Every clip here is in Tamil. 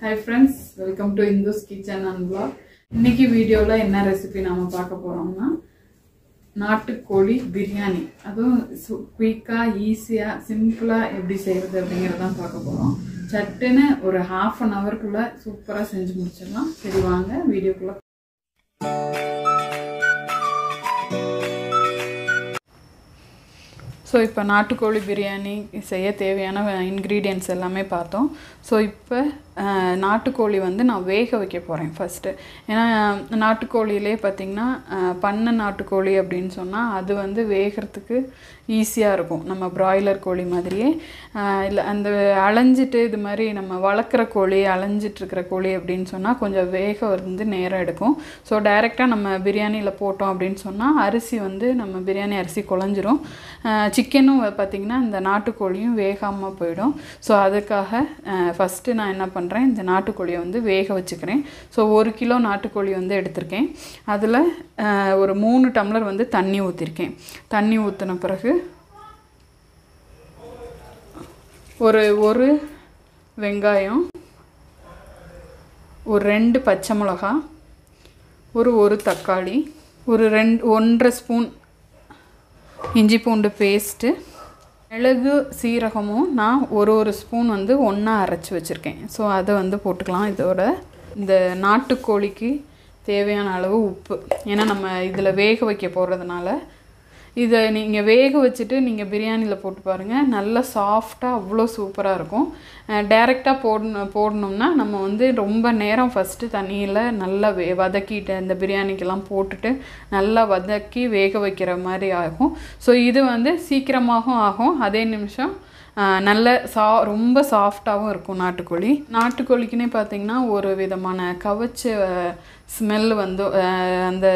Hi friends, welcome to Indu's Kitchen and Vlog. இன்னைக்கு வீடியோல என்ன ரெசிபி நாம பார்க்க போறோம்னா நாட்டுக்கோழி பிரியாணி. அதுவும் குயிக்கா ஈஸியா சிம்பிளா எப்படி செய்யறது அப்படிங்கறத தான் பார்க்க போறோம். சட்டுன்னு ஒரு half an hour குள்ள சூப்பரா செஞ்சு முடிச்சிடலாம். சரி வாங்க வீடியோக்குள்ள. So இப்போ நாட்டுக்கோழி பிரியாணி செய்ய தேவையான இன்கிரிடியன்ட்ஸ் எல்லாமே பார்த்தோம். ஸோ இப்போ நாட்டுக்கோழி வந்து நான் வேக வைக்க போகிறேன் ஃபஸ்ட்டு. ஏன்னா நாட்டுக்கோழியிலே பார்த்திங்கன்னா பண்ணை நாட்டுக்கோழி அப்படின்னு சொன்னால் அது வந்து வேகிறதுக்கு ஈஸியாக இருக்கும். நம்ம பிராய்லர் கோழி மாதிரியே இல்லை அந்த அலைஞ்சிட்டு இது மாதிரி நம்ம வளர்க்குற கோழி அலைஞ்சிட்ருக்கிற கோழி அப்படின்னு சொன்னால் கொஞ்சம் வேக வந்து நேரம் எடுக்கும். ஸோ டைரெக்டாக நம்ம பிரியாணியில் போட்டோம் அப்படின்னு சொன்னால் அரிசி வந்து நம்ம பிரியாணி அரிசி குழஞ்சிரும். சிக்கனும் பார்த்திங்கன்னா இந்த நாட்டுக்கோழியும் வேகாமல் போயிடும். ஸோ அதுக்காக ஃபஸ்ட்டு நான் என்ன பண்ணுறேன், இந்த நாட்டுக்கோழியை வந்து வேக வச்சுக்கிறேன். ஸோ 1 கிலோ நாட்டுக்கோழி வந்து எடுத்திருக்கேன். அதில் ஒரு 3 டம்ளர் வந்து தண்ணி ஊற்றிருக்கேன். தண்ணி ஊற்றின பிறகு ஒரு வெங்காயம், ஒரு 2 பச்சை மிளகா, ஒரு தக்காளி, ஒரு 1.5 ஸ்பூன் இஞ்சி பூண்டு பேஸ்ட்டு, மிளகு சீரகமும் நான் ஒரு ஸ்பூன் வந்து ஒன்றா அரைச்சி வச்சுருக்கேன். ஸோ அதை வந்து போட்டுக்கலாம். இதோட இந்த நாட்டுக்கோழிக்கு தேவையான அளவு உப்பு, ஏன்னா நம்ம இதில் வேக வைக்க போகிறதுனால இதை நீங்கள் வேக வச்சுட்டு நீங்கள் பிரியாணியில் போட்டு பாருங்கள், நல்லா சாஃப்டாக அவ்வளோ சூப்பராக இருக்கும். டைரெக்டாக போடணும்னா நம்ம வந்து ரொம்ப நேரம் ஃபஸ்ட்டு தண்ணியில் நல்லா வதக்கிட்டு இந்த பிரியாணிக்கெல்லாம் போட்டுட்டு நல்லா வதக்கி வேக வைக்கிற மாதிரி ஆகும். ஸோ இது வந்து சீக்கிரமாகவும் ஆகும், அதே நிமிஷம் நல்ல ரொம்ப சாஃப்டாகவும் இருக்கும். நாட்டுக்கோழிக்குன்னே பார்த்திங்கன்னா ஒரு விதமான கவச்ச ஸ்மெல் வந்து அந்த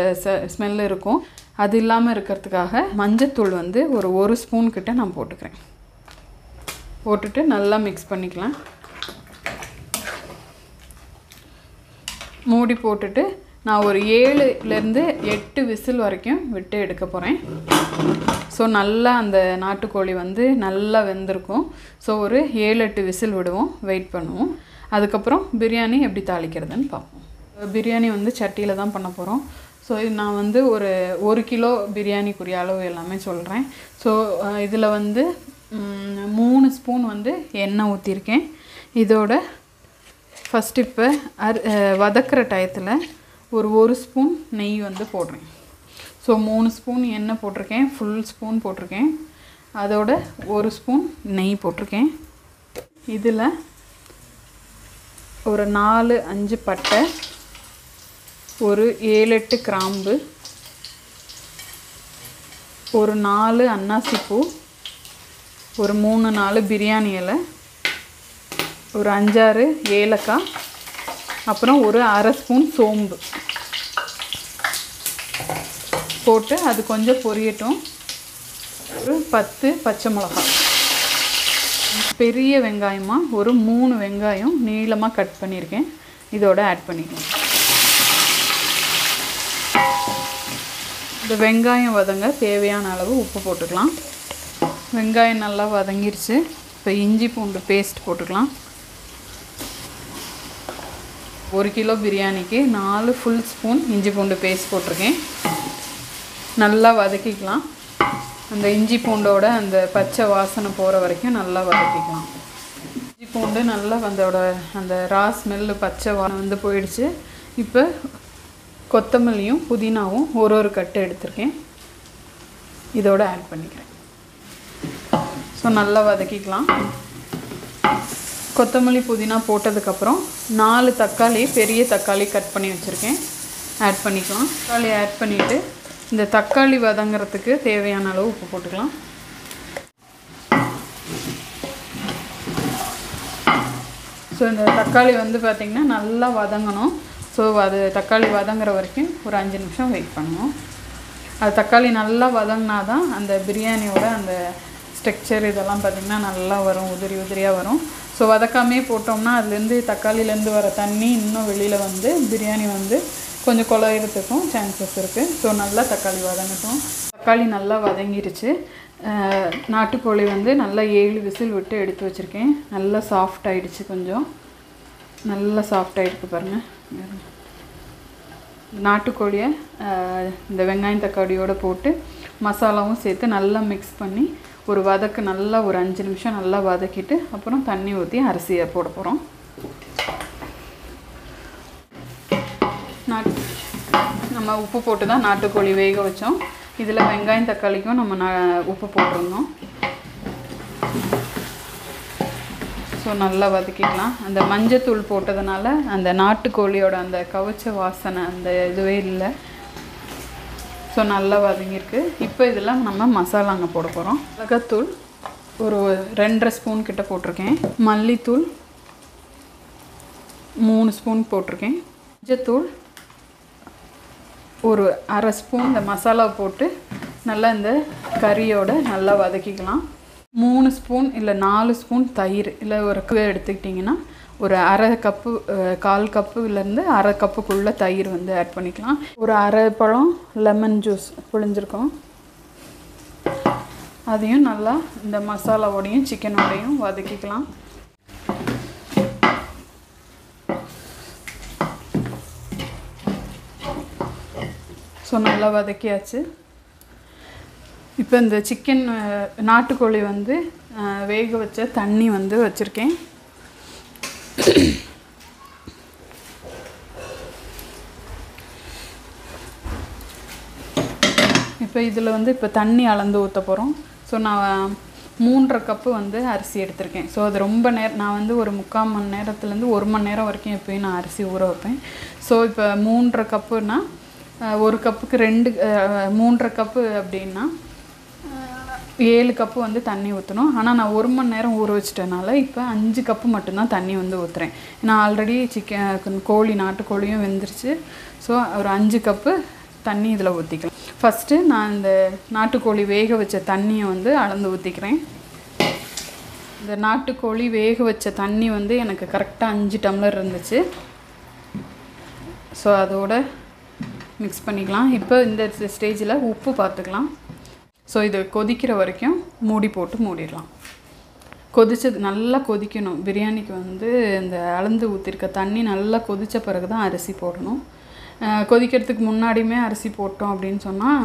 ஸ்மெல் இருக்கும். அது இல்லாமல் இருக்கிறதுக்காக மஞ்சத்தூள் வந்து ஒரு ஸ்பூன் கிட்ட நான் போட்டுக்கிறேன். போட்டுட்டு நல்லா மிக்ஸ் பண்ணிக்கலாம். மூடி போட்டுட்டு நான் ஒரு 7லேருந்து 8 விசில் வரைக்கும் விட்டு எடுக்க போகிறேன். ஸோ நல்லா அந்த நாட்டுக்கோழி வந்து நல்லா வெந்திருக்கும். ஸோ ஒரு 7-8 விசில் விடுவோம், வெயிட் பண்ணுவோம். அதுக்கப்புறம் பிரியாணி எப்படி தாளிக்கிறதுன்னு பார்ப்போம். பிரியாணி வந்து சட்டியில் தான் பண்ண போகிறோம். ஸோ நான் வந்து ஒரு கிலோ பிரியாணிக்குரிய அளவு எல்லாமே சொல்கிறேன். ஸோ இதில் வந்து 3 ஸ்பூன் வந்து எண்ணெய் ஊற்றிருக்கேன். இதோட ஃபஸ்ட்டு இப்போ வதக்கிற டயத்தில் ஒரு ஸ்பூன் நெய் வந்து போடுறேன். ஸோ 3 ஸ்பூன் எண்ணெய் போட்டிருக்கேன், ஃபுல் ஸ்பூன் போட்டிருக்கேன். அதோட 1 ஸ்பூன் நெய் போட்டிருக்கேன். இதில் ஒரு 4-5 பட்டை, ஒரு 7-8 கிராம்பு, ஒரு 4 அன்னாசிப்பூ, ஒரு 3-4 பிரியாணி இலை, ஒரு 5-6 ஏலக்காய், அப்புறம் ஒரு அரை ஸ்பூன் சோம்பு போட்டு அது கொஞ்சம் பொரியட்டும். ஒரு 10 பச்சை மிளகாய், பெரிய வெங்காயமாக ஒரு 3 வெங்காயம் நீளமாக கட் பண்ணியிருக்கேன், இதோட ஆட் பண்ணிக்கணும். இந்த வெங்காயம் வதங்க தேவையான அளவு உப்பு போட்டுக்கலாம். வெங்காயம் நல்லா வதங்கிருச்சு. இப்போ இஞ்சி பூண்டு பேஸ்ட் போட்டுக்கலாம். 1 கிலோ பிரியாணிக்கு 4 ஃபுல் ஸ்பூன் இஞ்சி பூண்டு பேஸ்ட் போட்டிருக்கேன். நல்லா வதக்கிக்கலாம். அந்த இஞ்சி பூண்டோட அந்த பச்சை வாசனை போகிற வரைக்கும் நல்லா வதக்கிக்கலாம். இஞ்சி பூண்டு நல்லா அந்த ரா ஸ்மெல்லு பச்சை வாசனை வந்து போயிடுச்சு. இப்போ கொத்தமல்லியும் புதினாவும் ஒரு கட்டு எடுத்திருக்கேன், இதோட ஆட் பண்ணிக்கிறேன். ஸோ நல்லா வதக்கிக்கலாம். கொத்தமல்லி புதினா போட்டதுக்கப்புறம் 4 தக்காளி, பெரிய தக்காளி கட் பண்ணி வச்சுருக்கேன், ஆட் பண்ணிக்கலாம். தக்காளி ஆட் பண்ணிவிட்டு இந்த தக்காளி வதங்கிறதுக்கு தேவையான அளவு உப்பு போட்டுக்கலாம். ஸோ இந்த தக்காளி வந்து பார்த்திங்கன்னா நல்லா வதங்கணும். ஸோ அது தக்காளி வதங்குற வரைக்கும் ஒரு 5 நிமிஷம் வெயிட் பண்ணுவோம். அது தக்காளி நல்லா வதங்கினா தான் அந்த பிரியாணியோட அந்த ஸ்ட்ரக்சர் இதெல்லாம் பார்த்திங்கன்னா நல்லா வரும், உதிரியாக வரும். ஸோ வதக்காமே போட்டோம்னா அதுலேருந்து தக்காளிலேருந்து வர தண்ணி இன்னும் வெளியில் வந்து பிரியாணி வந்து கொஞ்சம் குழையிறதுக்கும் சான்சஸ் இருக்குது. ஸோ நல்லா தக்காளி வதங்கட்டும். தக்காளி நல்லா வதங்கிருச்சு. நாட்டுக்கோழி வந்து நல்லா 7 விசில் விட்டு எடுத்து வச்சுருக்கேன். நல்லா சாஃப்ட் ஆகிடுச்சு கொஞ்சம். நல்லா சாஃப்டாக இருக்குது பாருங்கள். நாட்டுக்கோழியை இந்த வெங்காயம் தக்காளியோடு போட்டு மசாலாவும் சேர்த்து நல்லா மிக்ஸ் பண்ணி ஒரு வதக்கு நல்லா ஒரு 5 நிமிஷம் நல்லா வதக்கிட்டு அப்புறம் தண்ணி ஊற்றி அரிசியை போட போகிறோம். நம்ம உப்பு போட்டு தான் நாட்டுக்கோழி வேக வச்சோம். இதில் வெங்காயம் தக்காளிக்கும் நம்ம உப்பு போட்டிருந்தோம். ஸோ நல்லா வதக்கிக்கலாம். அந்த மஞ்சத்தூள் போட்டதுனால அந்த நாட்டுக்கோழியோட அந்த கவுச்ச வாசனை அந்த இதுவே இல்லை. ஸோ நல்லா வதங்கியிருக்கு. இப்போ இதில் நம்ம மசாலாங்க போட போகிறோம். மிளகாத்தூள் ஒரு 2.5 ஸ்பூன் கிட்ட போட்டிருக்கேன். மல்லித்தூள் 3 ஸ்பூன் போட்டிருக்கேன். மஞ்சத்தூள் ஒரு 1/2 ஸ்பூன் இந்த மசாலா போட்டு நல்லா இந்த கறியோடு நல்லா வதக்கிக்கலாம். 3 ஸ்பூன் இல்லை 4 ஸ்பூன் தயிர் இல்லை ஒரு எடுத்துக்கிட்டிங்கன்னா ஒரு 1/2 கப்பு 1/4 கப்புலேருந்து 1/2 கப்புக்குள்ளே தயிர் வந்து ஆட் பண்ணிக்கலாம். ஒரு 1/2 பழம் லெமன் ஜூஸ் புழிஞ்சிருக்கோம். அதையும் நல்லா இந்த மசாலாவோடையும் சிக்கனோடையும் வதக்கிக்கலாம். ஸோ நல்லா வதக்கியாச்சு. இப்போ இந்த சிக்கன் நாட்டுக்கோழி வந்து வேக வச்ச தண்ணி வந்து வச்சுருக்கேன். இப்போ இதில் வந்து இப்போ தண்ணி அளந்து ஊற்ற போகிறோம். ஸோ நான் 3.5 கப்பு வந்து அரிசி எடுத்திருக்கேன். ஸோ அது ரொம்ப நான் வந்து ஒரு 3/4 மணி நேரத்துலேருந்து 1 மணி நேரம் வரைக்கும் எப்போயும் நான் அரிசி ஊற வைப்பேன். ஸோ இப்போ 3.5 கப்புனா 1 கப்புக்கு 3.5 கப்பு அப்படின்னா 7 கப்பு வந்து தண்ணி ஊற்றணும். ஆனால் நான் 1 மணி நேரம் ஊற வச்சிட்டனால இப்போ 5 கப்பு மட்டும்தான் தண்ணி வந்து ஊற்றுறேன். நான் ஆல்ரெடி கோழி நாட்டுக்கோழியும் வெந்துருச்சு. ஸோ ஒரு 5 கப்பு தண்ணி இதில் ஊற்றிக்கலாம். ஃபஸ்ட்டு நான் இந்த நாட்டுக்கோழி வேக வச்ச தண்ணியை வந்து அளந்து ஊற்றிக்கிறேன். இந்த நாட்டுக்கோழி வேக வச்ச தண்ணி வந்து எனக்கு கரெக்டாக 5 டம்ளர் இருந்துச்சு. ஸோ அதோட மிக்ஸ் பண்ணிக்கலாம். இப்போ இந்த ஸ்டேஜில் உப்பு பார்த்துக்கலாம். ஸோ இது கொதிக்கிற வரைக்கும் மூடி போட்டு மூடிடலாம். கொதிச்சது நல்லா கொதிக்கணும். பிரியாணிக்கு வந்து இந்த அளந்து ஊற்றிருக்க தண்ணி நல்லா கொதித்த பிறகு தான் அரிசி போடணும். கொதிக்கிறதுக்கு முன்னாடியுமே அரிசி போட்டோம் அப்படின்னு சொன்னால்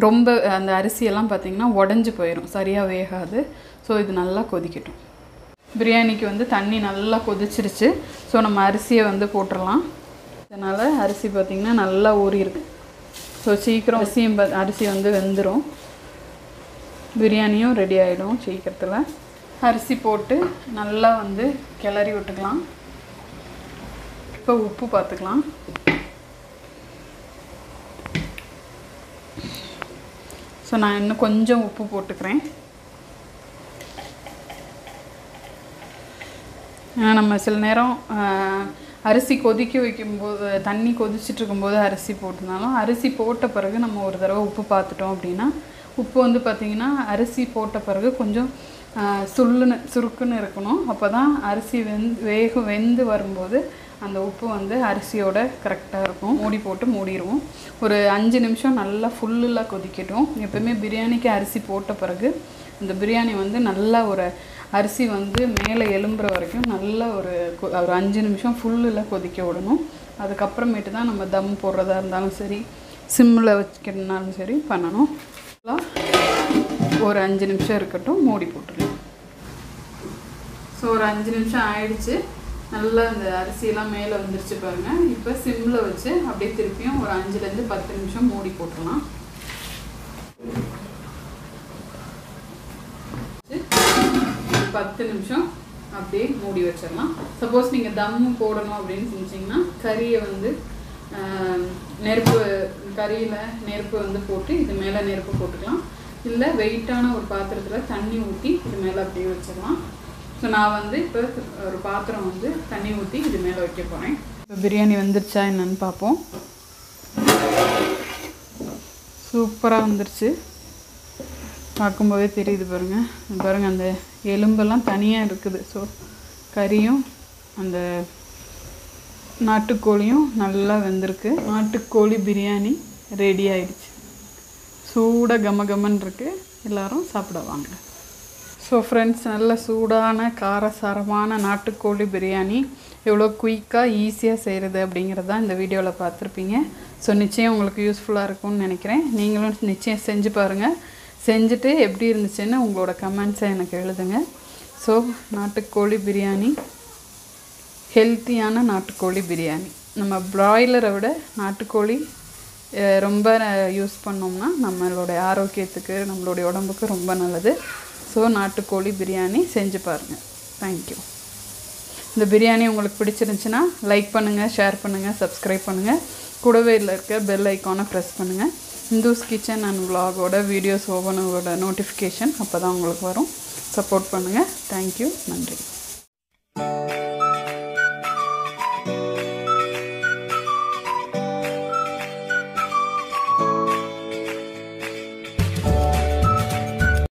ரொம்ப அந்த அரிசியெல்லாம் பார்த்திங்கன்னா உடஞ்சி போயிடும், சரியாக வேகாது. ஸோ இது நல்லா கொதிக்கட்டும். பிரியாணிக்கு வந்து தண்ணி நல்லா கொதிச்சிருச்சு. ஸோ நம்ம அரிசியை வந்து போட்டுடலாம். அதனால் அரிசி பார்த்திங்கன்னா நல்லா ஊறியிருக்கு. ஸோ சீக்கிரம் அரிசி வந்து வெந்துடும். பிரியாணியும் ரெடி ஆகிடும் சீக்கிரத்தில். அரிசி போட்டு நல்லா வந்து கிளறி விட்டுக்கலாம். இப்போ உப்பு பார்த்துக்கலாம். ஸோ நான் இன்னும் கொஞ்சம் உப்பு போட்டுக்கிறேன். ஏன்னா நம்ம சில நேரம் அரிசி கொதிக்க வைக்கும்போது தண்ணி கொதிச்சுட்டு இருக்கும்போது அரிசி போட்டிருந்தாலும் அரிசி போட்ட பிறகு நம்ம ஒரு தடவை உப்பு பார்த்துட்டோம் அப்படின்னா உப்பு வந்து பார்த்திங்கன்னா அரிசி போட்ட பிறகு கொஞ்சம் சுருக்குன்னு இருக்கணும். அப்போ தான் அரிசி வெந்து வரும்போது அந்த உப்பு வந்து அரிசியோட கரெக்டாக இருக்கும். மூடி போட்டு மூடிடுவோம். ஒரு 5 நிமிஷம் நல்லா ஃபுல்லாக கொதிக்கட்டும். எப்போயுமே பிரியாணிக்கு அரிசி போட்ட பிறகு இந்த பிரியாணி வந்து நல்லா ஒரு அரிசி வந்து மேலே எலும்புற வரைக்கும் நல்லா ஒரு 5 நிமிஷம் ஃபுல்லில் கொதிக்க விடணும். அதுக்கப்புறமேட்டு தான் நம்ம தம் போடுறதா இருந்தாலும் சரி சிம்மில் வச்சுக்கிறதுனாலும் சரி பண்ணணும். ஒரு 5 நிமிஷம் இருக்கட்டும், மூடி போட்டுடலாம். ஸோ ஒரு 5 நிமிஷம் ஆயிடுச்சு. நல்லா இந்த அரிசியெல்லாம் மேலே வந்துருச்சு பாருங்கள். இப்போ சிம்மில் வச்சு அப்படியே திருப்பியும் ஒரு 5லேருந்து 10 நிமிஷம் மூடி போட்டுடலாம். 10 நிமிஷம் அப்படியே மூடி வச்சிடலாம். சப்போஸ் நீங்கள் தம்மு போடணும் அப்படின்னு நினச்சிங்கன்னா கறியை வந்து கறியில் நெருப்பு வந்து போட்டு இது மேலே நெருப்பு போட்டுக்கலாம். இல்லை வெயிட்டான ஒரு பாத்திரத்தில் தண்ணி ஊற்றி இது மேலே அப்படியே வச்சிடலாம். ஸோ நான் வந்து இப்போ ஒரு பாத்திரம் வந்து தண்ணி ஊற்றி இது மேலே வைக்க போகிறேன். இப்போ பிரியாணி வந்துருச்சா என்னன்னு பார்ப்போம். சூப்பராக வந்துருச்சு. பார்க்கும்போதே தெரியுது பாருங்கள் அந்த எலும்பெல்லாம் தனியாக இருக்குது. ஸோ கறியும் அந்த நாட்டுக்கோழியும் நல்லா வெந்திருக்கு. நாட்டுக்கோழி பிரியாணி ரெடி ஆயிடுச்சு. சூடாக கமகமன்னு இருக்குது. எல்லோரும் சாப்பிட வாங்க. ஸோ ஃப்ரெண்ட்ஸ், நல்ல சூடான காரசாரமான நாட்டுக்கோழி பிரியாணி எவ்வளோ குயிக்காக ஈஸியாக செய்கிறது அப்படிங்கிறது தான் இந்த வீடியோவில் பார்த்துருப்பீங்க. ஸோ நிச்சயம் உங்களுக்கு யூஸ்ஃபுல்லாக இருக்கும்னு நினைக்கிறேன். நீங்களும் நிச்சயம் செஞ்சு பாருங்கள். செஞ்சுட்டு எப்படி இருந்துச்சுன்னு உங்களோட கமெண்ட்ஸை எனக்கு எழுதுங்க. ஸோ நாட்டுக்கோழி பிரியாணி, ஹெல்த்தியான நாட்டுக்கோழி பிரியாணி. நம்ம பிராய்லரை விட நாட்டுக்கோழி ரொம்ப யூஸ் பண்ணோம்னா நம்மளுடைய ஆரோக்கியத்துக்கு, நம்மளுடைய உடம்புக்கு ரொம்ப நல்லது. ஸோ நாட்டுக்கோழி பிரியாணி செஞ்சு பாருங்கள். தேங்க்யூ. இந்த பிரியாணி உங்களுக்கு பிடிச்சிருந்துச்சுன்னா லைக் பண்ணுங்கள், ஷேர் பண்ணுங்கள், சப்ஸ்கிரைப் பண்ணுங்கள். கூடவே இருக்க பெல் ஐக்கானை ப்ரெஸ் பண்ணுங்கள். இந்துஸ் கிச்சன் அண்ட் vlogோட வீடியோஸ் ஒவ்வொன்றோட நோட்டிஃபிகேஷன் அப்போ தான் உங்களுக்கு வரும். சப்போர்ட் பண்ணுங்கள். தேங்க்யூ. நன்றி.